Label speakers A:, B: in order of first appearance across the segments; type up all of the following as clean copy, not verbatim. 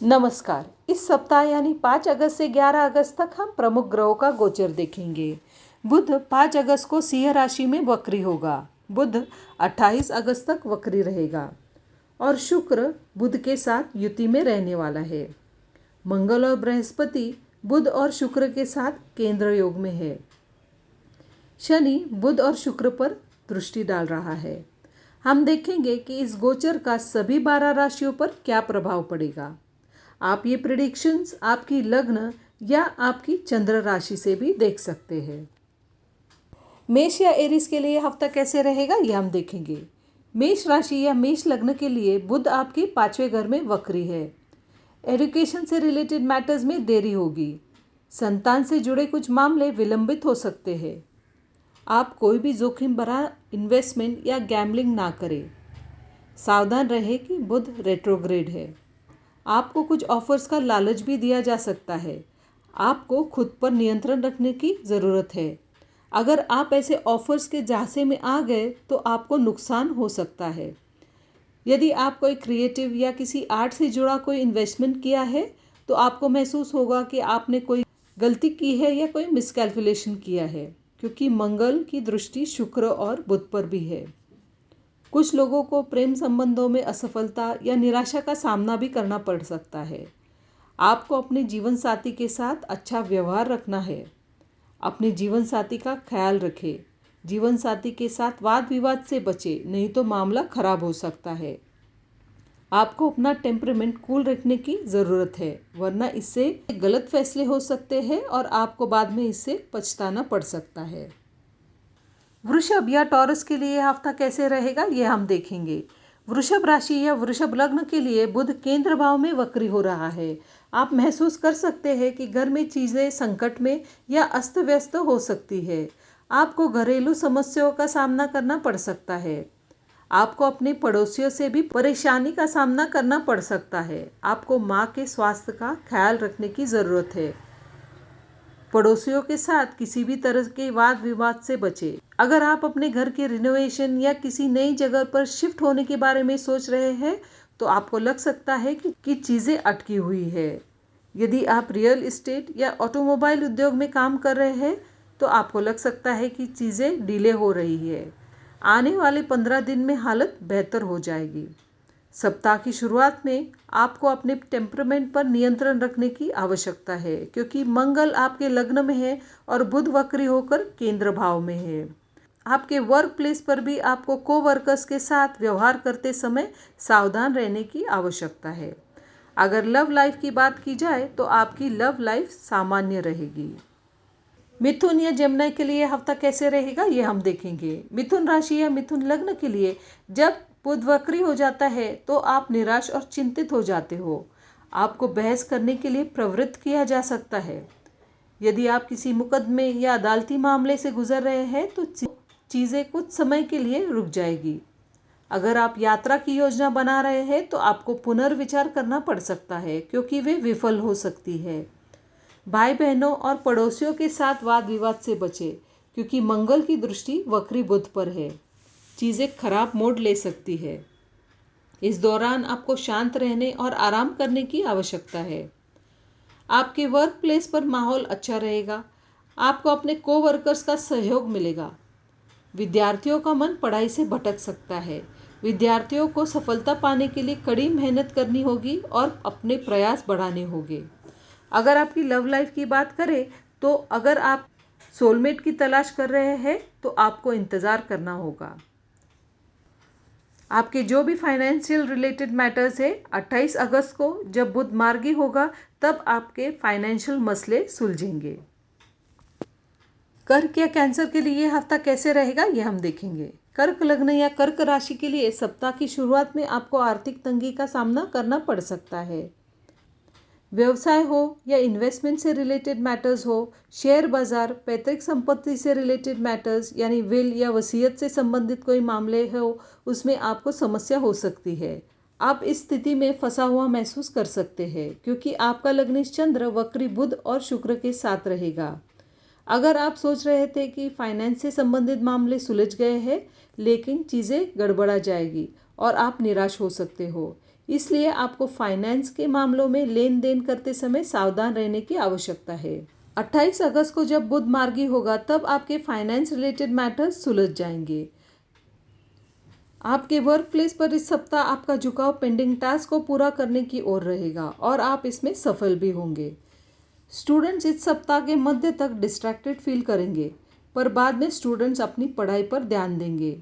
A: नमस्कार। इस सप्ताह यानी 5 अगस्त से 11 अगस्त तक हम प्रमुख ग्रहों का गोचर देखेंगे। बुध 5 अगस्त को सिंह राशि में वक्री होगा। बुध 28 अगस्त तक वक्री रहेगा और शुक्र बुध के साथ युति में रहने वाला है। मंगल और बृहस्पति बुध और शुक्र के साथ केंद्र योग में है। शनि बुध और शुक्र पर दृष्टि डाल रहा है। हम देखेंगे कि इस गोचर का सभी 12 राशियों पर क्या प्रभाव पड़ेगा। आप ये प्रेडिक्शंस आपकी लग्न या आपकी चंद्र राशि से भी देख सकते हैं। मेष या एरीज के लिए हफ्ता कैसे रहेगा ये हम देखेंगे। मेष राशि या मेष लग्न के लिए बुध आपके 5वें घर में वक्री है। एजुकेशन से रिलेटेड मैटर्स में देरी होगी। संतान से जुड़े कुछ मामले विलंबित हो सकते हैं। आप कोई भी जोखिम भरा इन्वेस्टमेंट या गैम्बलिंग ना करें। सावधान रहें कि बुध रेट्रोग्रेड है। आपको कुछ ऑफर्स का लालच भी दिया जा सकता है। आपको खुद पर नियंत्रण रखने की ज़रूरत है। अगर आप ऐसे ऑफर्स के झांसे में आ गए तो आपको नुकसान हो सकता है। यदि आप कोई क्रिएटिव या किसी आर्ट से जुड़ा कोई इन्वेस्टमेंट किया है तो आपको महसूस होगा कि आपने कोई गलती की है या कोई मिसकैलकुलेशन किया है, क्योंकि मंगल की दृष्टि शुक्र और बुध पर भी है। कुछ लोगों को प्रेम संबंधों में असफलता या निराशा का सामना भी करना पड़ सकता है। आपको अपने जीवन साथी के साथ अच्छा व्यवहार रखना है। अपने जीवन साथी का ख्याल रखें। जीवन साथी के साथ वाद विवाद से बचें, नहीं तो मामला खराब हो सकता है। आपको अपना टेम्परामेंट कूल रखने की ज़रूरत है, वरना इससे गलत फैसले हो सकते हैं और आपको बाद में इससे पछताना पड़ सकता है। वृषभ या टॉरस के लिए हफ्ता कैसे रहेगा ये हम देखेंगे। वृषभ राशि या वृषभ लग्न के लिए बुध केंद्र भाव में वक्री हो रहा है। आप महसूस कर सकते हैं कि घर में चीज़ें संकट में या अस्त व्यस्त हो सकती है। आपको घरेलू समस्याओं का सामना करना पड़ सकता है। आपको अपने पड़ोसियों से भी परेशानी का सामना करना पड़ सकता है। आपको माँ के स्वास्थ्य का ख्याल रखने की ज़रूरत है। पड़ोसियों के साथ किसी भी तरह के वाद विवाद से बचें। अगर आप अपने घर के रिनोवेशन या किसी नई जगह पर शिफ्ट होने के बारे में सोच रहे हैं तो आपको लग सकता है कि चीज़ें अटकी हुई है। यदि आप रियल एस्टेट या ऑटोमोबाइल उद्योग में काम कर रहे हैं तो आपको लग सकता है कि चीज़ें डिले हो रही है। आने वाले 15 दिन में हालत बेहतर हो जाएगी। सप्ताह की शुरुआत में आपको अपने टेम्परामेंट पर नियंत्रण रखने की आवश्यकता है, क्योंकि मंगल आपके लग्न में है और बुध वक्री होकर केंद्र भाव में है। आपके वर्क प्लेस पर भी आपको कोवर्कर्स के साथ व्यवहार करते समय सावधान रहने की आवश्यकता है। अगर लव लाइफ की बात की जाए तो आपकी लव लाइफ सामान्य रहेगी। मिथुन या जमुना के लिए हफ्ता कैसे रहेगा ये हम देखेंगे। मिथुन राशि या मिथुन लग्न के लिए जब बुध वक्री हो जाता है तो आप निराश और चिंतित हो जाते हो। आपको बहस करने के लिए प्रवृत्त किया जा सकता है। यदि आप किसी मुकदमे या अदालती मामले से गुजर रहे हैं तो चीज़ें कुछ समय के लिए रुक जाएगी। अगर आप यात्रा की योजना बना रहे हैं तो आपको पुनर्विचार करना पड़ सकता है, क्योंकि वे विफल हो सकती है। भाई बहनों और पड़ोसियों के साथ वाद विवाद से बचें, क्योंकि मंगल की दृष्टि वक्री बुध पर है। चीज़ें खराब मोड़ ले सकती है। इस दौरान आपको शांत रहने और आराम करने की आवश्यकता है। आपके वर्क प्लेस पर माहौल अच्छा रहेगा। आपको अपने कोवर्कर्स का सहयोग मिलेगा। विद्यार्थियों का मन पढ़ाई से भटक सकता है। विद्यार्थियों को सफलता पाने के लिए कड़ी मेहनत करनी होगी और अपने प्रयास बढ़ाने होंगे। अगर आपकी लव लाइफ की बात करें तो अगर आप सोलमेट की तलाश कर रहे हैं तो आपको इंतज़ार करना होगा। आपके जो भी फाइनेंशियल रिलेटेड मैटर्स है, 28 अगस्त को जब बुध मार्गी होगा तब आपके फाइनेंशियल मसले सुलझेंगे। कर्क या कैंसर के लिए यह हफ्ता कैसे रहेगा ये हम देखेंगे। कर्क लग्न या कर्क राशि के लिए सप्ताह की शुरुआत में आपको आर्थिक तंगी का सामना करना पड़ सकता है। व्यवसाय हो या इन्वेस्टमेंट से रिलेटेड मैटर्स हो, शेयर बाजार, पैतृक संपत्ति से रिलेटेड मैटर्स यानी विल या वसीयत से संबंधित कोई मामले हो, उसमें आपको समस्या हो सकती है। आप इस स्थिति में फंसा हुआ महसूस कर सकते हैं, क्योंकि आपका लग्नेश चंद्र वक्री बुध और शुक्र के साथ रहेगा। अगर आप सोच रहे थे कि फाइनेंस से संबंधित मामले सुलझ गए हैं, लेकिन चीज़ें गड़बड़ा जाएगी और आप निराश हो सकते हो। इसलिए आपको फाइनेंस के मामलों में लेन देन करते समय सावधान रहने की आवश्यकता है। 28 अगस्त को जब बुध मार्गी होगा तब आपके फाइनेंस रिलेटेड मैटर्स सुलझ जाएंगे। आपके वर्क प्लेस पर इस सप्ताह आपका झुकाव पेंडिंग टास्क को पूरा करने की ओर रहेगा और आप इसमें सफल भी होंगे। स्टूडेंट्स इस सप्ताह के मध्य तक डिस्ट्रैक्टेड फील करेंगे, पर बाद में स्टूडेंट्स अपनी पढ़ाई पर ध्यान देंगे।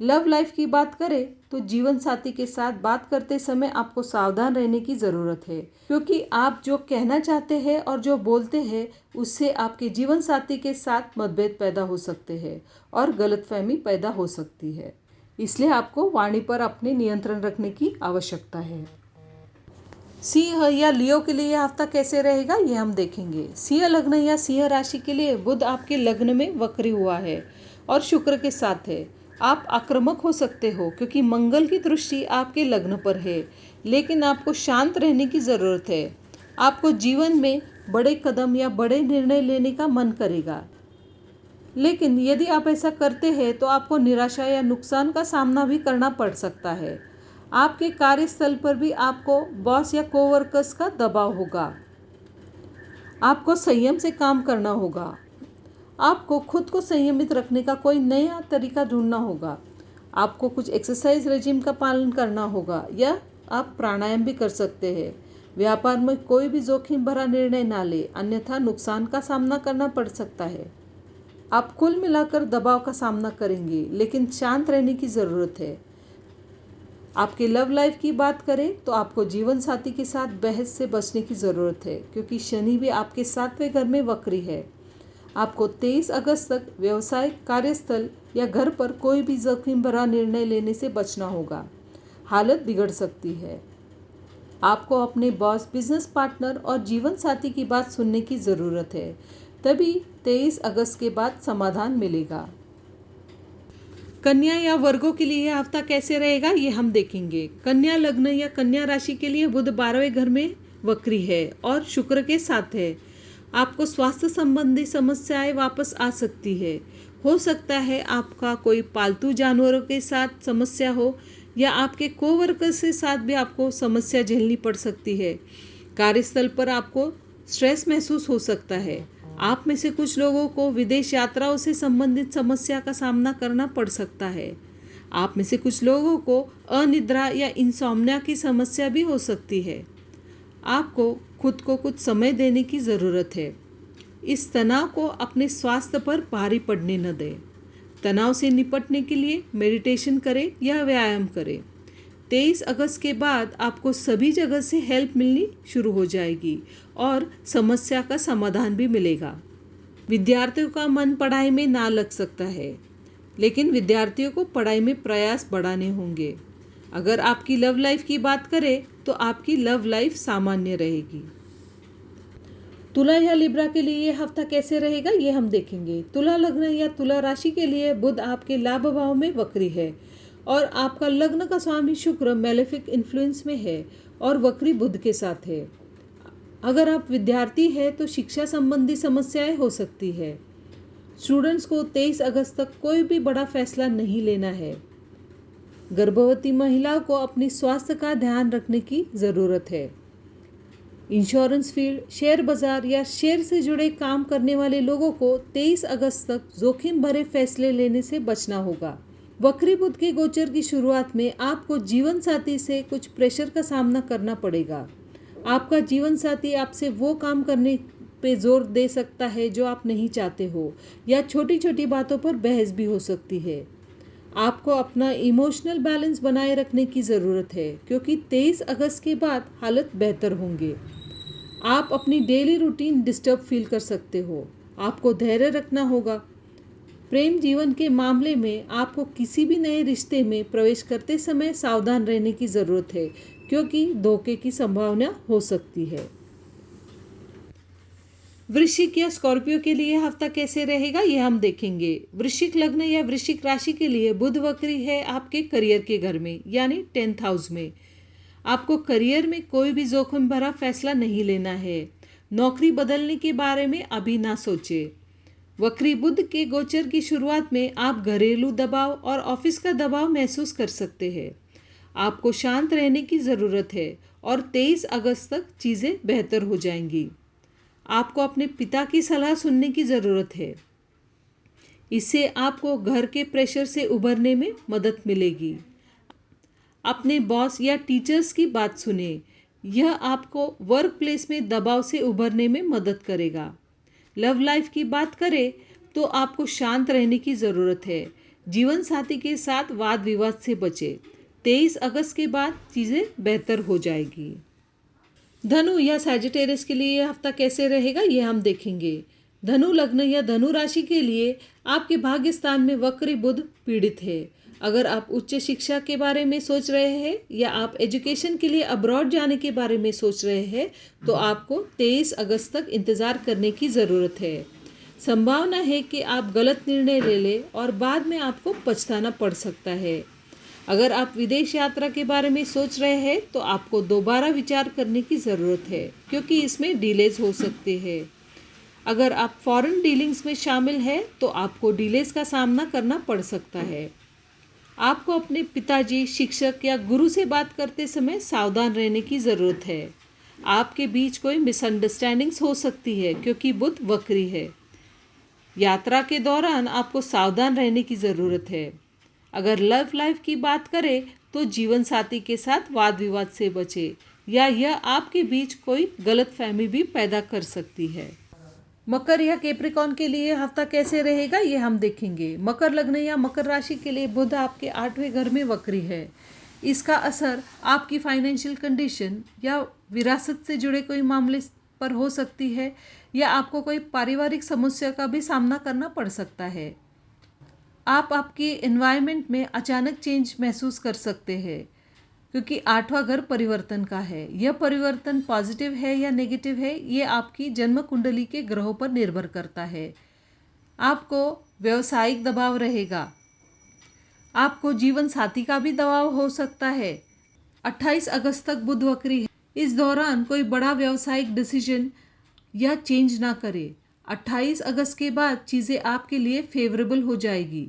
A: लव लाइफ की बात करें तो जीवन साथी के साथ बात करते समय आपको सावधान रहने की ज़रूरत है, क्योंकि आप जो कहना चाहते हैं और जो बोलते हैं उससे आपके जीवन साथी के साथ मतभेद पैदा हो सकते हैं और गलतफहमी पैदा हो सकती है। इसलिए आपको वाणी पर अपने नियंत्रण रखने की आवश्यकता है। सिंह या लियो के लिए यह हफ्ता कैसे रहेगा ये हम देखेंगे। सिंह लग्न या सिंह राशि के लिए बुध आपके लग्न में वक्री हुआ है और शुक्र के साथ है। आप आक्रामक हो सकते हो क्योंकि मंगल की दृष्टि आपके लग्न पर है, लेकिन आपको शांत रहने की ज़रूरत है। आपको जीवन में बड़े कदम या बड़े निर्णय लेने का मन करेगा, लेकिन यदि आप ऐसा करते हैं तो आपको निराशा या नुकसान का सामना भी करना पड़ सकता है। आपके कार्यस्थल पर भी आपको बॉस या कोवर्कर्स का दबाव होगा। आपको संयम से काम करना होगा। आपको खुद को संयमित रखने का कोई नया तरीका ढूंढना होगा। आपको कुछ एक्सरसाइज रेजिम का पालन करना होगा या आप प्राणायाम भी कर सकते हैं। व्यापार में कोई भी जोखिम भरा निर्णय ना ले, अन्यथा नुकसान का सामना करना पड़ सकता है। आप कुल मिलाकर दबाव का सामना करेंगे, लेकिन शांत रहने की ज़रूरत है। आपके लव लाइफ की बात करें तो आपको जीवन साथी के साथ बहस से बचने की ज़रूरत है, क्योंकि शनि भी आपके 7वें घर में वक्री है। आपको 23 अगस्त तक व्यवसाय, कार्यस्थल या घर पर कोई भी जोखिम भरा निर्णय लेने से बचना होगा। हालत बिगड़ सकती है। आपको अपने बॉस, बिजनेस पार्टनर और जीवन साथी की बात सुनने की ज़रूरत है, तभी 23 अगस्त के बाद समाधान मिलेगा। कन्या या वर्गों के लिए यह हफ्ता कैसे रहेगा ये हम देखेंगे। कन्या लग्न या कन्या राशि के लिए बुध 12वें घर में वक्री है और शुक्र के साथ है। आपको स्वास्थ्य संबंधी समस्याएं वापस आ सकती है। हो सकता है आपका कोई पालतू जानवरों के साथ समस्या हो या आपके कोवर्कर्स के साथ भी आपको समस्या झेलनी पड़ सकती है। कार्यस्थल पर आपको स्ट्रेस महसूस हो सकता है। आप में से कुछ लोगों को विदेश यात्राओं से संबंधित समस्या का सामना करना पड़ सकता है। आप में से कुछ लोगों को अनिद्रा या इंसोम्निया की समस्या भी हो सकती है। आपको खुद को कुछ समय देने की ज़रूरत है। इस तनाव को अपने स्वास्थ्य पर भारी पड़ने न दें। तनाव से निपटने के लिए मेडिटेशन करें या व्यायाम करें। 23 अगस्त के बाद आपको सभी जगह से हेल्प मिलनी शुरू हो जाएगी और समस्या का समाधान भी मिलेगा। विद्यार्थियों का मन पढ़ाई में ना लग सकता है, लेकिन विद्यार्थियों को पढ़ाई में प्रयास बढ़ाने होंगे। अगर आपकी लव लाइफ की बात करें तो आपकी लव लाइफ सामान्य रहेगी। तुला या लिब्रा के लिए यह हफ्ता कैसे रहेगा ये हम देखेंगे। तुला लग्न या तुला राशि के लिए बुध आपके लाभ भाव में वक्री है और आपका लग्न का स्वामी शुक्र मैलेफिक इन्फ्लुएंस में है और वक्री बुध के साथ है। अगर आप विद्यार्थी हैं तो शिक्षा संबंधी समस्याएं हो सकती है। स्टूडेंट्स को 23 अगस्त तक कोई भी बड़ा फैसला नहीं लेना है। गर्भवती महिला को अपनी स्वास्थ्य का ध्यान रखने की ज़रूरत है। इंश्योरेंस फील्ड, शेयर बाजार या शेयर से जुड़े काम करने वाले लोगों को 23 अगस्त तक जोखिम भरे फैसले लेने से बचना होगा। वक्री बुध के गोचर की शुरुआत में आपको जीवन साथी से कुछ प्रेशर का सामना करना पड़ेगा। आपका जीवन साथी आपसे वो काम करने पे जोर दे सकता है जो आप नहीं चाहते हो, या छोटी छोटी बातों पर बहस भी हो सकती है। आपको अपना इमोशनल बैलेंस बनाए रखने की ज़रूरत है, क्योंकि 23 अगस्त के बाद हालत बेहतर होंगे। आप अपनी डेली रूटीन डिस्टर्ब फील कर सकते हो। आपको धैर्य रखना होगा। प्रेम जीवन के मामले में आपको किसी भी नए रिश्ते में प्रवेश करते समय सावधान रहने की ज़रूरत है, क्योंकि धोखे की संभावना हो सकती है। वृश्चिक या स्कॉर्पियो के लिए हफ्ता कैसे रहेगा ये हम देखेंगे। वृश्चिक लग्न या वृश्चिक राशि के लिए बुध वक्री है आपके करियर के घर में, यानी 10th हाउस में। आपको करियर में कोई भी जोखिम भरा फैसला नहीं लेना है। नौकरी बदलने के बारे में अभी ना सोचे। वक्री बुध के गोचर की शुरुआत में आप घरेलू दबाव और ऑफिस का दबाव महसूस कर सकते हैं। आपको शांत रहने की ज़रूरत है और 23 अगस्त तक चीज़ें बेहतर हो जाएंगी। आपको अपने पिता की सलाह सुनने की ज़रूरत है। इससे आपको घर के प्रेशर से उभरने में मदद मिलेगी। अपने बॉस या टीचर्स की बात सुने। यह आपको वर्क प्लेस में दबाव से उभरने में मदद करेगा। लव लाइफ की बात करें तो आपको शांत रहने की ज़रूरत है। जीवन साथी के साथ वाद विवाद से बचे। 23 अगस्त के बाद चीज़ें बेहतर हो जाएगी। धनु या सैजिटेरियस के लिए यह हफ्ता कैसे रहेगा, ये हम देखेंगे। धनु लग्न या धनु राशि के लिए आपके भाग्य स्थान में वक्री बुध पीड़ित है। अगर आप उच्च शिक्षा के बारे में सोच रहे हैं या आप एजुकेशन के लिए अब्रॉड जाने के बारे में सोच रहे हैं तो आपको 23 अगस्त तक इंतज़ार करने की ज़रूरत है। संभावना है कि आप गलत निर्णय ले लें और बाद में आपको पछताना पड़ सकता है। अगर आप विदेश यात्रा के बारे में सोच रहे हैं तो आपको दोबारा विचार करने की ज़रूरत है क्योंकि इसमें डिलेज हो सकते हैं। अगर आप फॉरेन डीलिंग्स में शामिल हैं तो आपको डिलेज का सामना करना पड़ सकता है। आपको अपने पिताजी, शिक्षक या गुरु से बात करते समय सावधान रहने की ज़रूरत है। आपके बीच कोई मिसअंडरस्टैंडिंग्स हो सकती है क्योंकि बुध वक्री है। यात्रा के दौरान आपको सावधान रहने की ज़रूरत है। अगर लव लाइफ की बात करें तो जीवन साथी के साथ वाद विवाद से बचे या यह आपके बीच कोई गलतफहमी भी पैदा कर सकती है। मकर या कैप्रिकॉर्न के लिए हफ्ता कैसे रहेगा, ये हम देखेंगे। मकर लग्न या मकर राशि के लिए बुध आपके 8वें घर में वक्री है। इसका असर आपकी फाइनेंशियल कंडीशन या विरासत से जुड़े कोई मामले पर हो सकती है या आपको कोई पारिवारिक समस्या का भी सामना करना पड़ सकता है। आप आपकी एनवायरनमेंट में अचानक चेंज महसूस कर सकते हैं क्योंकि 8वां घर परिवर्तन का है। यह परिवर्तन पॉजिटिव है या नेगेटिव है, ये आपकी जन्म कुंडली के ग्रहों पर निर्भर करता है। आपको व्यावसायिक दबाव रहेगा। आपको जीवन साथी का भी दबाव हो सकता है। 28 अगस्त तक बुध वक्री है। इस दौरान कोई बड़ा व्यावसायिक डिसीजन या चेंज ना करें। 28 अगस्त के बाद चीज़ें आपके लिए फेवरेबल हो जाएगी।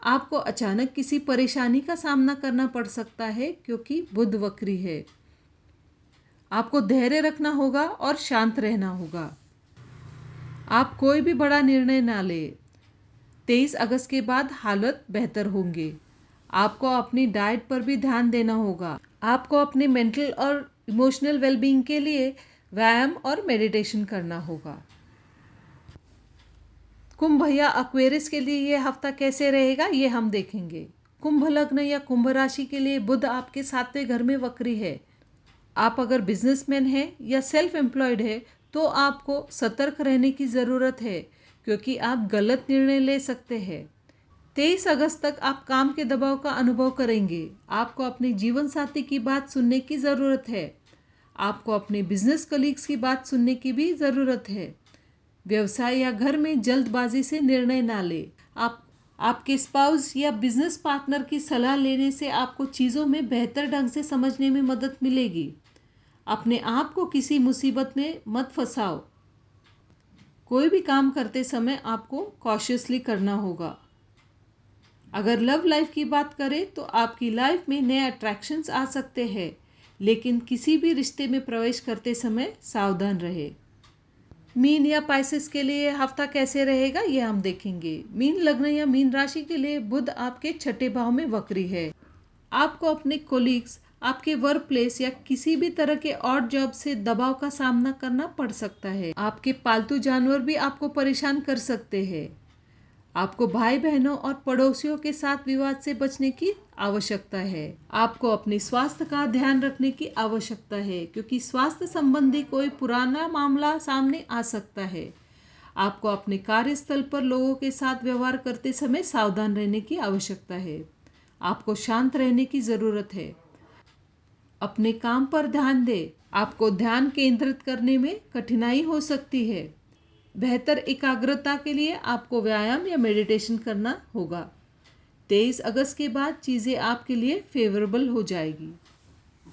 A: आपको अचानक किसी परेशानी का सामना करना पड़ सकता है क्योंकि बुध वक्री है। आपको धैर्य रखना होगा और शांत रहना होगा। आप कोई भी बड़ा निर्णय ना लें। 23 अगस्त के बाद हालत बेहतर होंगे। आपको अपनी डाइट पर भी ध्यान देना होगा। आपको अपने मेंटल और इमोशनल वेलबींग के लिए व्यायाम और मेडिटेशन करना होगा। कुंभ या एक्वेरियस के लिए यह हफ्ता कैसे रहेगा, ये हम देखेंगे। कुंभ लग्न या कुंभ राशि के लिए बुध आपके 7वें घर में वक्री है। आप अगर बिजनेसमैन हैं या सेल्फ एम्प्लॉयड है तो आपको सतर्क रहने की ज़रूरत है क्योंकि आप गलत निर्णय ले सकते हैं। 23 अगस्त तक आप काम के दबाव का अनुभव करेंगे। आपको अपने जीवन साथी की बात सुनने की ज़रूरत है। आपको अपने बिजनेस कलीग्स की बात सुनने की भी ज़रूरत है। व्यवसाय या घर में जल्दबाजी से निर्णय ना लें। आपके स्पाउस या बिजनेस पार्टनर की सलाह लेने से आपको चीज़ों में बेहतर ढंग से समझने में मदद मिलेगी। अपने आप को किसी मुसीबत में मत फंसाओ। कोई भी काम करते समय आपको कॉशियसली करना होगा। अगर लव लाइफ की बात करें तो आपकी लाइफ में नए अट्रैक्शंस आ सकते हैं, लेकिन किसी भी रिश्ते में प्रवेश करते समय सावधान रहे। मीन या पाइसेस के लिए हफ्ता कैसे रहेगा, ये हम देखेंगे। मीन लग्न या मीन राशि के लिए बुध आपके 6ठे भाव में वक्री है। आपको अपने कोलीग्स, आपके वर्क प्लेस या किसी भी तरह के ऑड जॉब से दबाव का सामना करना पड़ सकता है। आपके पालतू जानवर भी आपको परेशान कर सकते हैं। आपको भाई बहनों और पड़ोसियों के साथ विवाद से बचने की आवश्यकता है। आपको अपने स्वास्थ्य का ध्यान रखने की आवश्यकता है क्योंकि स्वास्थ्य संबंधी कोई पुराना मामला सामने आ सकता है। आपको अपने कार्यस्थल पर लोगों के साथ व्यवहार करते समय सावधान रहने की आवश्यकता है। आपको शांत रहने की ज़रूरत है। अपने काम पर ध्यान दें। आपको ध्यान केंद्रित करने में कठिनाई हो सकती है। बेहतर एकाग्रता के लिए आपको व्यायाम या मेडिटेशन करना होगा। 23 अगस्त के बाद चीज़ें आपके लिए फेवरेबल हो जाएगी।